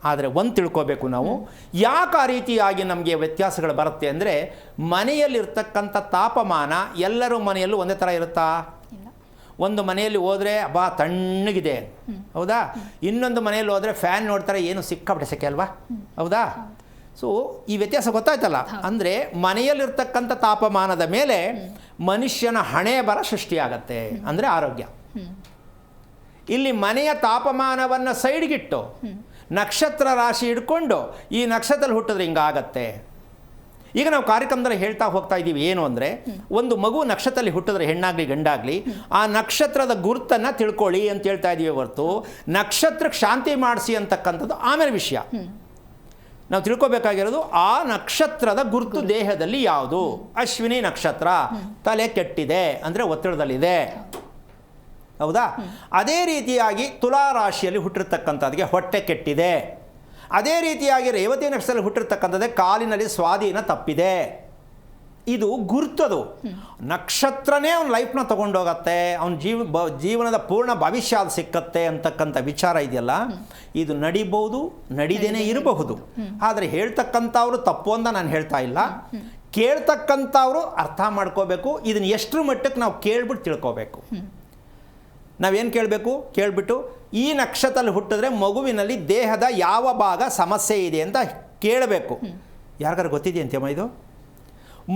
ಆದರೆ ಒಂದು ತಿಳ್ಕೋಬೇಕು ನಾವು, ಯಾಕೆ ಆ ರೀತಿಯಾಗಿ ನಮಗೆ ವ್ಯತ್ಯಾಸಗಳು ಬರುತ್ತೆ ಅಂದರೆ, ಮನೆಯಲ್ಲಿರ್ತಕ್ಕಂಥ ತಾಪಮಾನ ಎಲ್ಲರೂ ಮನೆಯಲ್ಲೂ ಒಂದೇ ಥರ ಇರುತ್ತಾ? ಒಂದು ಮನೆಯಲ್ಲಿ ಹೋದರೆ ಬಾ ತಣ್ಣಗಿದೆ, ಹೌದಾ? ಇನ್ನೊಂದು ಮನೆಯಲ್ಲಿ ಹೋದರೆ ಫ್ಯಾನ್ ನೋಡ್ತಾರೆ, ಏನು ಸಿಕ್ಕಾಪಟ್ಟೆ ಸೆಕೆ ಅಲ್ವಾ, ಹೌದಾ? ಸೊ ಈ ವ್ಯತ್ಯಾಸ ಗೊತ್ತಾಯ್ತಲ್ಲ. ಅಂದರೆ ಮನೆಯಲ್ಲಿರ್ತಕ್ಕಂಥ ತಾಪಮಾನದ ಮೇಲೆ ಮನುಷ್ಯನ ಹಣೆ ಬರ ಸೃಷ್ಟಿಯಾಗತ್ತೆ, ಅಂದರೆ ಆರೋಗ್ಯ. ಇಲ್ಲಿ ಮನೆಯ ತಾಪಮಾನವನ್ನು ಸೈಡ್ಗಿಟ್ಟು ನಕ್ಷತ್ರ ರಾಶಿ ಹಿಡ್ಕೊಂಡು ಈ ನಕ್ಷತ್ರದಲ್ಲಿ ಹುಟ್ಟಿದ್ರೆ ಹಿಂಗಾಗತ್ತೆ. ಈಗ ನಾವು ಕಾರ್ಯಕ್ರಮದಲ್ಲಿ ಹೇಳ್ತಾ ಹೋಗ್ತಾ ಇದ್ದೀವಿ ಏನು ಅಂದರೆ, ಒಂದು ಮಗು ನಕ್ಷತ್ರದಲ್ಲಿ ಹುಟ್ಟಿದ್ರೆ ಹೆಣ್ಣಾಗಲಿ ಗಂಡಾಗಲಿ ಆ ನಕ್ಷತ್ರದ ಗುರುತನ್ನು ತಿಳ್ಕೊಳ್ಳಿ ಅಂತ ಹೇಳ್ತಾ ಇದ್ದೀವಿ ಹೊರತು ನಕ್ಷತ್ರಕ್ಕೆ ಶಾಂತಿ ಮಾಡಿಸಿ ಅಂತಕ್ಕಂಥದ್ದು ಆಮೇಲೆ ವಿಷಯ. ನಾವು ತಿಳ್ಕೊಬೇಕಾಗಿರೋದು ಆ ನಕ್ಷತ್ರದ ಗುರುತು ದೇಹದಲ್ಲಿ ಯಾವುದು. ಅಶ್ವಿನಿ ನಕ್ಷತ್ರ, ತಲೆ ಕೆಟ್ಟಿದೆ ಅಂದರೆ ಒತ್ತಡದಲ್ಲಿದೆ, ಹೌದಾ? ಅದೇ ರೀತಿಯಾಗಿ ತುಲಾ ರಾಶಿಯಲ್ಲಿ ಹುಟ್ಟಿರ್ತಕ್ಕಂಥದ್ದಿಗೆ ಹೊಟ್ಟೆ ಕೆಟ್ಟಿದೆ. ಅದೇ ರೀತಿಯಾಗಿ ರೇವತಿ ನಕ್ಷತ್ರದಲ್ಲಿ ಹುಟ್ಟಿರ್ತಕ್ಕಂಥದ್ದೇ ಕಾಲಿನಲ್ಲಿ ಸ್ವಾಧೀನ ತಪ್ಪಿದೆ. ಇದು ಗುರ್ತದು. ನಕ್ಷತ್ರನೇ ಅವನ ಲೈಫ್ನ ತೊಗೊಂಡೋಗತ್ತೆ, ಅವನ ಜೀವನದ ಪೂರ್ಣ ಭವಿಷ್ಯ ಅದು ಸಿಕ್ಕತ್ತೆ ಅಂತಕ್ಕಂಥ ವಿಚಾರ ಇದೆಯಲ್ಲ, ಇದು ನಡಿಬಹುದು, ನಡಿದೇನೆ ಇರಬಹುದು. ಆದರೆ ಹೇಳ್ತಕ್ಕಂಥವ್ರು ತಪ್ಪು ಅಂತ ನಾನು ಹೇಳ್ತಾ ಇಲ್ಲ. ಕೇಳ್ತಕ್ಕಂಥವ್ರು ಅರ್ಥ ಮಾಡ್ಕೋಬೇಕು. ಇದನ್ನು ಎಷ್ಟರ ಮಟ್ಟಕ್ಕೆ ನಾವು ಕೇಳ್ಬಿಟ್ಟು ತಿಳ್ಕೋಬೇಕು. ನಾವೇನು ಕೇಳಬೇಕು? ಕೇಳಿಬಿಟ್ಟು ಈ ನಕ್ಷತ್ರದಲ್ಲಿ ಹುಟ್ಟಿದ್ರೆ ಮಗುವಿನಲ್ಲಿ ದೇಹದ ಯಾವ ಭಾಗ ಸಮಸ್ಯೆ ಇದೆ ಅಂತ ಕೇಳಬೇಕು. ಯಾರಿಗಾರು ಗೊತ್ತಿದೆಯಂತಮ್ಮ ಇದು?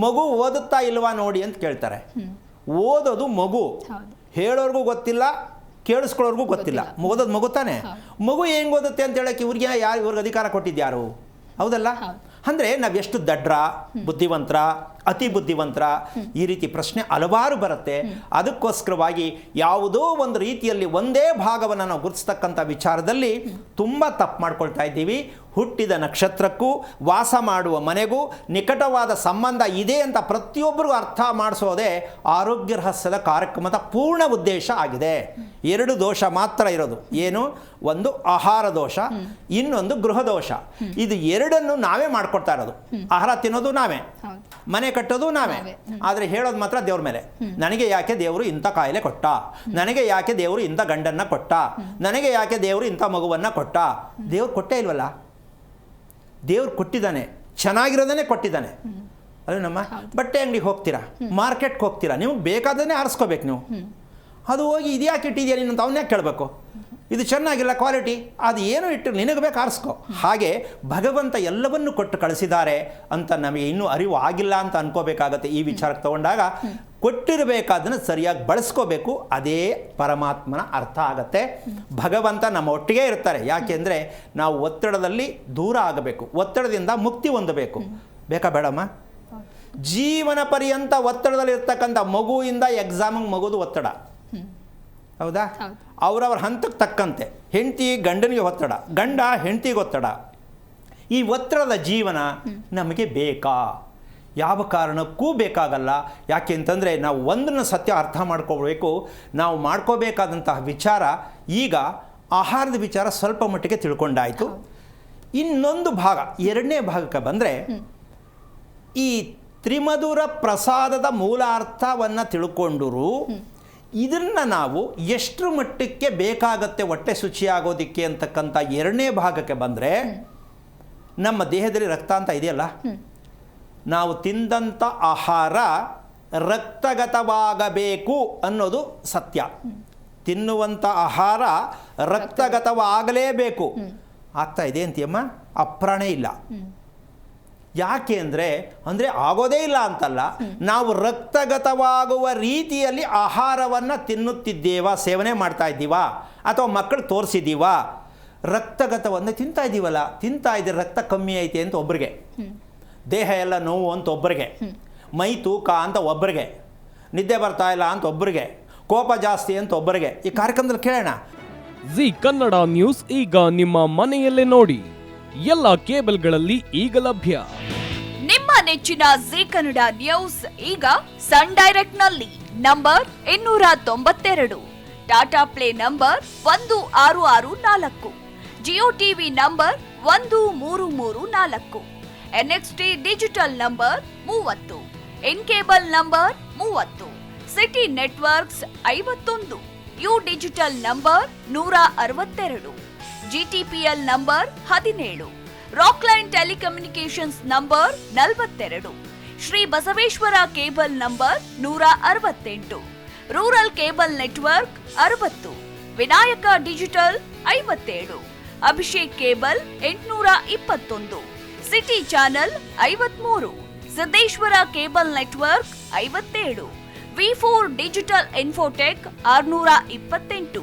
ಮಗು ಓದುತ್ತಾ ಇಲ್ವಾ ನೋಡಿ ಅಂತ ಕೇಳ್ತಾರೆ. ಓದೋದು ಮಗು, ಹೇಳೋರ್ಗೂ ಗೊತ್ತಿಲ್ಲ, ಕೇಳಿಸ್ಕೊಳ್ಳೋರ್ಗೂ ಗೊತ್ತಿಲ್ಲ. ಓದೋದು ಮಗು ತಾನೆ. ಮಗು ಹೆಂಗೆ ಓದುತ್ತೆ ಅಂತ ಹೇಳೋಕ್ಕೆ ಇವ್ರಿಗೆ ಅಧಿಕಾರ ಕೊಟ್ಟಿದ್ಯಾರು? ಹೌದಲ್ಲ? ಅಂದರೆ ನಾವೆಷ್ಟು ದಡ್ರ, ಬುದ್ಧಿವಂತರ, ಅತಿ ಬುದ್ಧಿವಂತರ, ಈ ರೀತಿ ಪ್ರಶ್ನೆ ಹಲವಾರು ಬರುತ್ತೆ. ಅದಕ್ಕೋಸ್ಕರವಾಗಿ ಯಾವುದೋ ಒಂದು ರೀತಿಯಲ್ಲಿ ಒಂದೇ ಭಾಗವನ್ನು ನಾವು ಗುರುತಿಸ್ತಕ್ಕಂಥ ವಿಚಾರದಲ್ಲಿ ತುಂಬ ತಪ್ಪು ಮಾಡ್ಕೊಳ್ತಾ ಇದ್ದೀವಿ. ಹುಟ್ಟಿದ ನಕ್ಷತ್ರಕ್ಕೂ ವಾಸ ಮಾಡುವ ಮನೆಗೂ ನಿಕಟವಾದ ಸಂಬಂಧ ಇದೆ ಅಂತ ಪ್ರತಿಯೊಬ್ಬರಿಗೂ ಅರ್ಥ ಮಾಡಿಸೋದೇ ಆರೋಗ್ಯ ರಹಸ್ಯದ ಕಾರ್ಯಕ್ರಮದ ಪೂರ್ಣ ಉದ್ದೇಶ ಆಗಿದೆ. 2 ದೋಷ ಮಾತ್ರ ಇರೋದು. ಏನು? ಒಂದು ಆಹಾರ ದೋಷ, ಇನ್ನೊಂದು ಗೃಹ ದೋಷ. ಇದು ಎರಡನ್ನು ನಾವೇ ಮಾಡ್ಕೊಡ್ತಾ ಇರೋದು. ಆಹಾರ ತಿನ್ನೋದು ನಾವೇ, ಮನೆ ಕಟ್ಟೋದು ನಾವೇ. ಆದರೆ ಹೇಳೋದು ಮಾತ್ರ ದೇವ್ರ ಮೇಲೆ. ನನಗೆ ಯಾಕೆ ದೇವರು ಇಂಥ ಕಾಯಿಲೆ ಕೊಟ್ಟ, ನನಗೆ ಯಾಕೆ ದೇವರು ಇಂಥ ಗಂಡನ್ನ ಕೊಟ್ಟ, ನನಗೆ ಯಾಕೆ ದೇವರು ಇಂಥ ಮಗುವನ್ನು ಕೊಟ್ಟ. ದೇವ್ರು ಕೊಟ್ಟೇ ಇಲ್ವಲ್ಲ? ದೇವ್ರು ಕೊಟ್ಟಿದ್ದಾನೆ, ಚೆನ್ನಾಗಿರೋದನ್ನೇ ಕೊಟ್ಟಿದ್ದಾನೆ. ಅದು ನಮ್ಮ ಬಟ್ಟೆ ಅಂಗಡಿಗೆ ಹೋಗ್ತೀರಾ, ಮಾರ್ಕೆಟ್ಗೆ ಹೋಗ್ತೀರಾ, ನಿಮಗೆ ಬೇಕಾದನ್ನೇ ಆರಿಸ್ಕೋಬೇಕು ನೀವು. ಅದು ಹೋಗಿ ಇದು ಯಾಕೆ ಇಟ್ಟಿದೆಯಾ ನೀನು ಅಂತ ಅವನ್ನೇ ಕೇಳಬೇಕು. ಇದು ಚೆನ್ನಾಗಿಲ್ಲ ಕ್ವಾಲಿಟಿ, ಅದು ಏನೋ ಇಟ್ಟು ನಿನಗೆ ಬೇಕು ಆರಿಸ್ಕೊ. ಹಾಗೆ ಭಗವಂತ ಎಲ್ಲವನ್ನು ಕೊಟ್ಟು ಕಳಿಸಿದ್ದಾರೆ ಅಂತ ನಮಗೆ ಇನ್ನೂ ಅರಿವು ಆಗಿಲ್ಲ ಅಂತ ಅನ್ಕೋಬೇಕಾಗತ್ತೆ. ಈ ವಿಚಾರಕ್ಕೆ ತಗೊಂಡಾಗ ಕೊಟ್ಟಿರಬೇಕಾದನ್ನು ಸರಿಯಾಗಿ ಬಳಸ್ಕೋಬೇಕು. ಅದೇ ಪರಮಾತ್ಮನ ಅರ್ಥ ಆಗತ್ತೆ. ಭಗವಂತ ನಮ್ಮ ಒಟ್ಟಿಗೆ ಇರ್ತಾರೆ. ಯಾಕೆಂದರೆ ನಾವು ಒತ್ತಡದಲ್ಲಿ ದೂರ ಆಗಬೇಕು, ಒತ್ತಡದಿಂದ ಮುಕ್ತಿ ಹೊಂದಬೇಕು. ಬೇಕಾ ಬೇಡಮ್ಮ? ಜೀವನ ಪರ್ಯಂತ ಒತ್ತಡದಲ್ಲಿ ಇರ್ತಕ್ಕಂಥ ಮಗುವಿಂದ ಎಕ್ಸಾಮಿಗೆ ಮಗುದು ಒತ್ತಡ, ಹೌದಾ? ಅವರವ್ರ ಹಂತಕ್ಕೆ ತಕ್ಕಂತೆ ಹೆಂಡತಿ ಗಂಡನಿಗೆ ಒತ್ತಡ, ಗಂಡ ಹೆಂಡತಿಗೆ ಒತ್ತಡ. ಈ ಒತ್ತಡದ ಜೀವನ ನಮಗೆ ಬೇಕಾ? ಯಾವ ಕಾರಣಕ್ಕೂ ಬೇಕಾಗಲ್ಲ. ಯಾಕೆ ಅಂತಂದರೆ ನಾವು ಒಂದನ್ನು ಸತ್ಯ ಅರ್ಥ ಮಾಡ್ಕೋಬೇಕು. ನಾವು ಮಾಡ್ಕೋಬೇಕಾದಂತಹ ವಿಚಾರ ಈಗ ಆಹಾರದ ವಿಚಾರ ಸ್ವಲ್ಪ ಮಟ್ಟಿಗೆ ತಿಳ್ಕೊಂಡಾಯಿತು. ಇನ್ನೊಂದು ಭಾಗ, 2ನೇ ಭಾಗಕ್ಕೆ ಬಂದರೆ, ಈ ತ್ರಿಮಧುರ ಪ್ರಸಾದದ ಮೂಲಾರ್ಥವನ್ನು ತಿಳ್ಕೊಂಡರೂ ಇದನ್ನು ನಾವು ಎಷ್ಟರ ಮಟ್ಟಕ್ಕೆ ಬೇಕಾಗತ್ತೆ ಹೊಟ್ಟೆ ಶುಚಿಯಾಗೋದಕ್ಕೆ ಅಂತಕ್ಕಂಥ 2ನೇ ಭಾಗಕ್ಕೆ ಬಂದರೆ, ನಮ್ಮ ದೇಹದಲ್ಲಿ ರಕ್ತ ಅಂತ ಇದೆಯಲ್ಲ, ನಾವು ತಿಂದಂಥ ಆಹಾರ ರಕ್ತಗತವಾಗಬೇಕು ಅನ್ನೋದು ಸತ್ಯ. ತಿನ್ನುವಂಥ ಆಹಾರ ರಕ್ತಗತವಾಗಲೇಬೇಕು. ಆಗ್ತಾ ಇದೆ ಅಂತೀಯಮ್ಮ? ಅಪ್ರಾಣೇ ಇಲ್ಲ. ಯಾಕೆ ಅಂದರೆ ಆಗೋದೇ ಇಲ್ಲ ಅಂತಲ್ಲ, ನಾವು ರಕ್ತಗತವಾಗುವ ರೀತಿಯಲ್ಲಿ ಆಹಾರವನ್ನು ತಿನ್ನುತ್ತಿದ್ದೇವಾ, ಸೇವನೆ ಮಾಡ್ತಾ ಇದ್ದೀವಾ, ಅಥವಾ ಮಕ್ಕಳು ತೋರಿಸಿದ್ದೀವಾ? ರಕ್ತಗತವನ್ನು ತಿಂತಾ ಇದ್ದೀವಲ್ಲ, ತಿಂತಾ ಇದ್ದರೆ ರಕ್ತ ಕಮ್ಮಿ ಐತೆ ಅಂತ ಒಬ್ಬರಿಗೆ, ದೇಹ ಎಲ್ಲ ನೋವು ಅಂತ ಒಬ್ಬರಿಗೆ, ಮೈ ತೂಕ ಅಂತ ಒಬ್ಬರಿಗೆ, ನಿದ್ದೆ ಬರ್ತಾ ಇಲ್ಲ ಅಂತ ಒಬ್ಬರಿಗೆ, ಕೋಪ ಜಾಸ್ತಿ ಅಂತ ಒಬ್ಬರಿಗೆ. ಈ ಕಾರ್ಯಕ್ರಮದಲ್ಲಿ ಕೇಳೋಣ. ಜಿ ಕನ್ನಡ ನ್ಯೂಸ್ ಈಗ ನಿಮ್ಮ ಮನೆಯಲ್ಲೇ ನೋಡಿ. ಎಲ್ಲ ಕೇಬಲ್ಗಳಲ್ಲಿ ಈಗ ಲಭ್ಯ. ನಿಮ್ಮ ನೆಚ್ಚಿನ ಜಿ ಕನ್ನಡ ನ್ಯೂಸ್ ಈಗ ಸನ್ ಡೈರೆಕ್ಟ್ ನಲ್ಲಿ number 292, Tata play number 1664, Jio TV number 1334, NXT digital number 30, in cable number 30, city networks 51, U digital number 162, GTPL number 17, Rockline telecommunications number 42, Shri Basaveshwara cable number 168, rural cable network 60, Vinayaka digital 57, Abhishek cable 821, city channel 53, Siddeshwara cable network 57, V4 digital Infotech 628,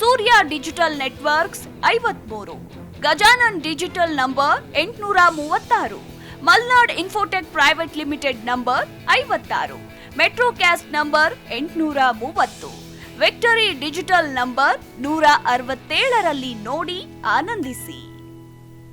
Surya digital networks 53, Gajanan digital number 836, Malnad Infotech private limited number 56, Metrocast number 830, Victory Digital number 167ರಲ್ಲಿ ನೋಡಿ ಆನಂದಿಸಿ.